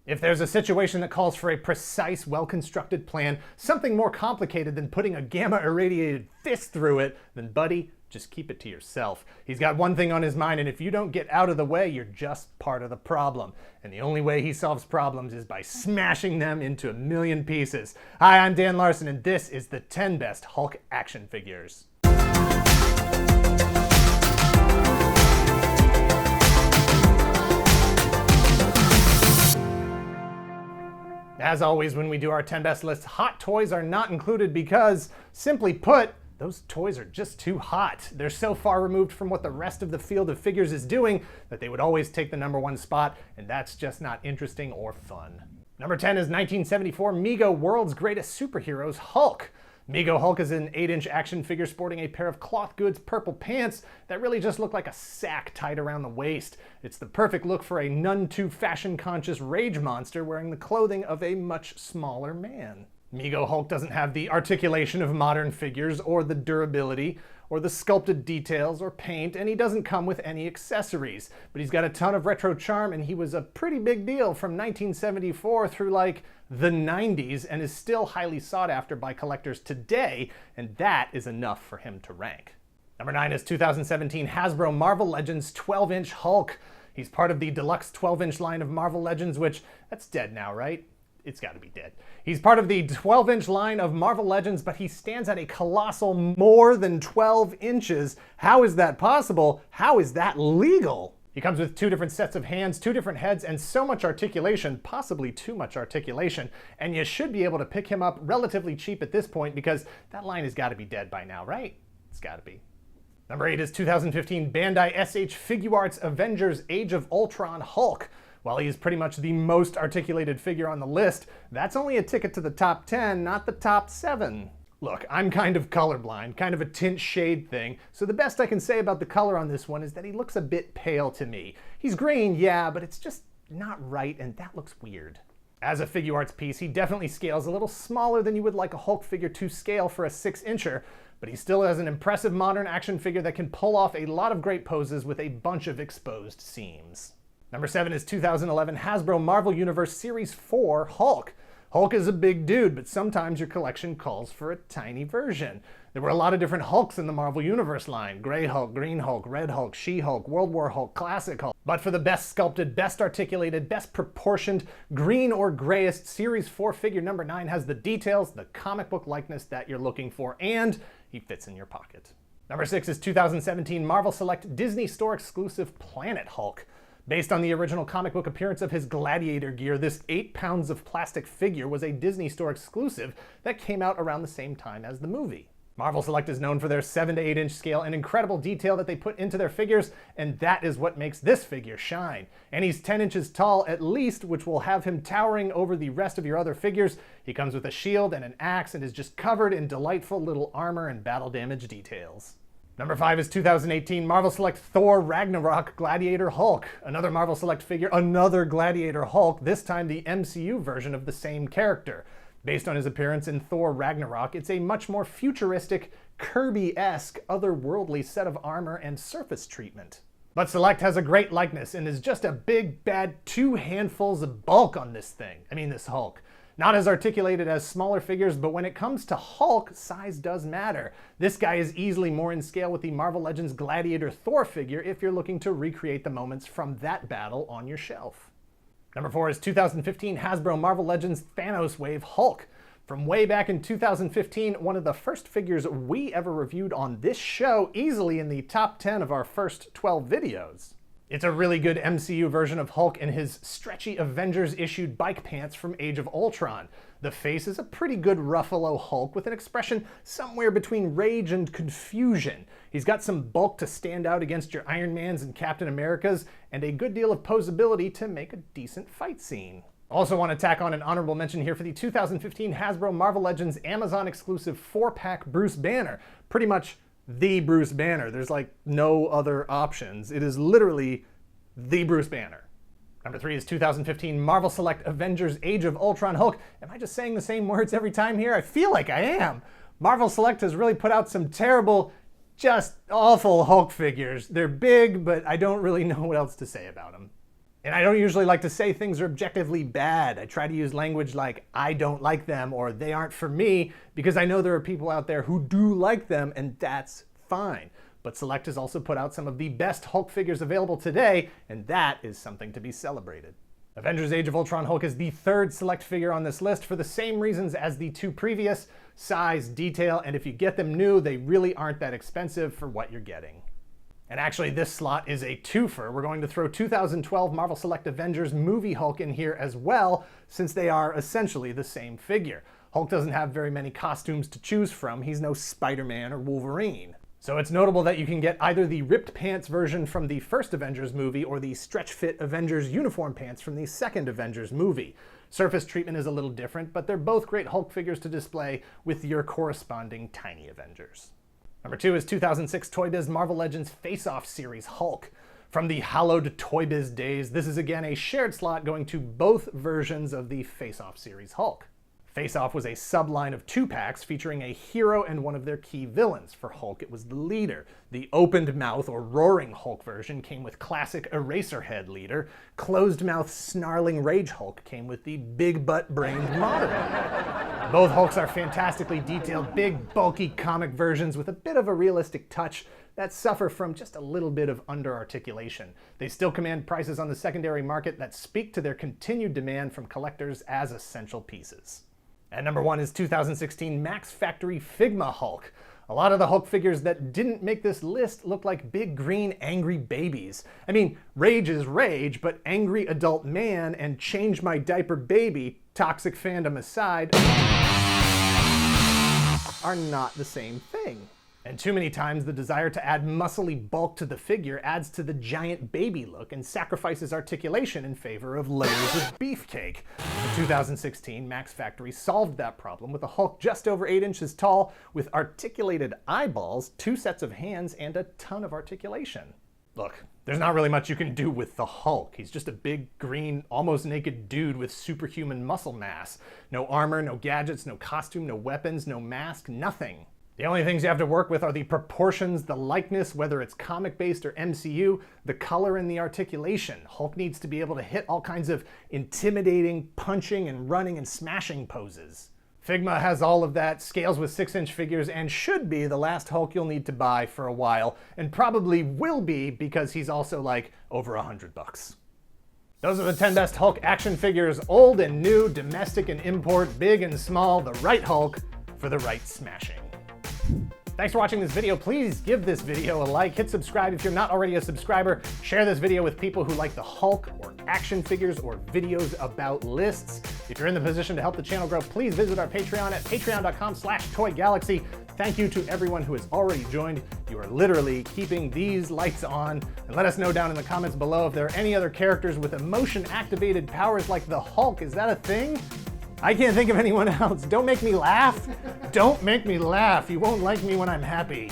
If there's a situation that calls for a precise, well-constructed plan, something more complicated than putting a gamma-irradiated fist through it, then buddy, just keep it to yourself. He's got one thing on his mind, and if you don't get out of the way, you're just part of the problem. And the only way he solves problems is by smashing them into a million pieces. Hi, I'm Dan Larson, and this is the 10 Best Hulk Action Figures. As always, when we do our 10 best lists, hot toys are not included because, simply put, those toys are just too hot. They're so far removed from what the rest of the field of figures is doing that they would always take the #1 spot, and that's just not interesting or fun. Number 10 is 1974 Mego World's Greatest Superheroes Hulk. Mego Hulk is an 8-inch action figure sporting a pair of cloth goods purple pants that really just look like a sack tied around the waist. It's the perfect look for a none too fashion conscious rage monster wearing the clothing of a much smaller man. Mego Hulk doesn't have the articulation of modern figures or the durability or the sculpted details or paint, and he doesn't come with any accessories. But he's got a ton of retro charm, and he was a pretty big deal from 1974 through like the 90s and is still highly sought after by collectors today, and that is enough for him to rank. Number 9 is 2017 Hasbro Marvel Legends 12-inch Hulk. He's part of the deluxe 12-inch line of Marvel Legends, which, that's dead now, right? It's got to be dead. He's part of the 12-inch line of Marvel Legends, but he stands at a colossal more than 12 inches. How is that possible? How is that legal? He comes with 2 different sets of hands, 2 different heads, and so much articulation, possibly too much articulation, and you should be able to pick him up relatively cheap at this point because that line has got to be dead by now, right? It's got to be. Number 8 is 2015 Bandai SHFIGUARTS Avengers Age of Ultron Hulk. While he is pretty much the most articulated figure on the list, that's only a ticket to the top 10, not the top 7. Look, I'm kind of colorblind, kind of a tint shade thing, so the best I can say about the color on this one is that he looks a bit pale to me. He's green, yeah, but it's just not right, and that looks weird. As a Figuarts piece, he definitely scales a little smaller than you would like a Hulk figure to scale for a 6-incher, but he still has an impressive modern action figure that can pull off a lot of great poses with a bunch of exposed seams. Number 7 is 2011 Hasbro Marvel Universe Series 4 Hulk. Hulk is a big dude, but sometimes your collection calls for a tiny version. There were a lot of different Hulks in the Marvel Universe line. Gray Hulk, Green Hulk, Red Hulk, She-Hulk, World War Hulk, Classic Hulk. But for the best sculpted, best articulated, best proportioned, green or grayest, Series 4 figure number 9 has the details, the comic book likeness that you're looking for, and he fits in your pocket. Number 6 is 2017 Marvel Select Disney Store exclusive Planet Hulk. Based on the original comic book appearance of his Gladiator gear, this 8 pounds of plastic figure was a Disney Store exclusive that came out around the same time as the movie. Marvel Select is known for their 7 to 8 inch scale and incredible detail that they put into their figures, and that is what makes this figure shine. And he's 10 inches tall at least, which will have him towering over the rest of your other figures. He comes with a shield and an axe and is just covered in delightful little armor and battle damage details. Number 5 is 2018 Marvel Select Thor Ragnarok Gladiator Hulk. Another Marvel Select figure, another Gladiator Hulk, this time the MCU version of the same character. Based on his appearance in Thor Ragnarok, it's a much more futuristic, Kirby-esque, otherworldly set of armor and surface treatment. But Select has a great likeness and is just a big, bad 2 handfuls of bulk on this thing. I mean, this Hulk. Not as articulated as smaller figures, but when it comes to Hulk, size does matter. This guy is easily more in scale with the Marvel Legends Gladiator Thor figure if you're looking to recreate the moments from that battle on your shelf. Number 4 is 2015 Hasbro Marvel Legends Thanos Wave Hulk. From way back in 2015, one of the first figures we ever reviewed on this show, easily in the top 10 of our first 12 videos. It's a really good MCU version of Hulk in his stretchy Avengers-issued bike pants from Age of Ultron. The face is a pretty good Ruffalo Hulk with an expression somewhere between rage and confusion. He's got some bulk to stand out against your Iron Mans and Captain Americas, and a good deal of posability to make a decent fight scene. Also want to tack on an honorable mention here for the 2015 Hasbro Marvel Legends Amazon exclusive 4-pack Bruce Banner. Pretty much the Bruce Banner. There's like no other options. It is literally the Bruce Banner. Number 3 is 2015 Marvel Select Avengers Age of Ultron Hulk. Am I just saying the same words every time here? I feel like I am. Marvel Select has really put out some terrible, just awful Hulk figures. They're big, but I don't really know what else to say about them. And I don't usually like to say things are objectively bad. I try to use language like, I don't like them, or they aren't for me, because I know there are people out there who do like them, and that's fine. But Select has also put out some of the best Hulk figures available today, and that is something to be celebrated. Avengers Age of Ultron Hulk is the third Select figure on this list for the same reasons as the two previous: size, detail, and if you get them new, they really aren't that expensive for what you're getting. And actually, this slot is a twofer. We're going to throw 2012 Marvel Select Avengers Movie Hulk in here as well, since they are essentially the same figure. Hulk doesn't have very many costumes to choose from. He's no Spider-Man or Wolverine. So it's notable that you can get either the ripped pants version from the first Avengers movie or the stretch-fit Avengers uniform pants from the second Avengers movie. Surface treatment is a little different, but they're both great Hulk figures to display with your corresponding tiny Avengers. Number 2 is 2006 TOYBIZ Marvel Legends Face-Off Series Hulk. From the hallowed TOYBIZ days, this is again a shared slot going to both versions of the Face-Off Series Hulk. Face-Off was a subline of 2-packs featuring a hero and one of their key villains. For Hulk, it was the leader. The opened mouth or roaring Hulk version came with classic Eraserhead leader. Closed mouth snarling Rage Hulk came with the big butt brained modern. Both Hulks are fantastically detailed, big, bulky comic versions with a bit of a realistic touch that suffer from just a little bit of under-articulation. They still command prices on the secondary market that speak to their continued demand from collectors as essential pieces. And number 1 is 2016 Max Factory FIGMA Hulk. A lot of the Hulk figures that didn't make this list look like big green angry babies. I mean, Rage is Rage, but angry adult man and change my diaper baby, toxic fandom aside, are not the same thing. And too many times the desire to add muscly bulk to the figure adds to the giant baby look and sacrifices articulation in favor of layers of beefcake. In 2016, Max Factory solved that problem with a Hulk just over 8 inches tall with articulated eyeballs, 2 sets of hands, and a ton of articulation. Look, there's not really much you can do with the Hulk. He's just a big, green, almost naked dude with superhuman muscle mass. No armor, no gadgets, no costume, no weapons, no mask, nothing. The only things you have to work with are the proportions, the likeness, whether it's comic-based or MCU, the color, and the articulation. Hulk needs to be able to hit all kinds of intimidating, punching, and running and smashing poses. Figma has all of that, scales with 6-inch figures, and should be the last Hulk you'll need to buy for a while, and probably will be because he's also like over $100. Those are the 10 best Hulk action figures, old and new, domestic and import, big and small, the right Hulk for the right smashing. Thanks for watching this video. Please give this video a like, hit subscribe if you're not already a subscriber, share this video with people who like the Hulk or action figures or videos about lists. If you're in the position to help the channel grow, please visit our Patreon at patreon.com/toygalaxy. Thank you to everyone who has already joined. You are literally keeping these lights on. And let us know down in the comments below if there are any other characters with emotion-activated powers like the Hulk. Is that a thing? I can't think of anyone else. Don't make me laugh. Don't make me laugh. You won't like me when I'm happy.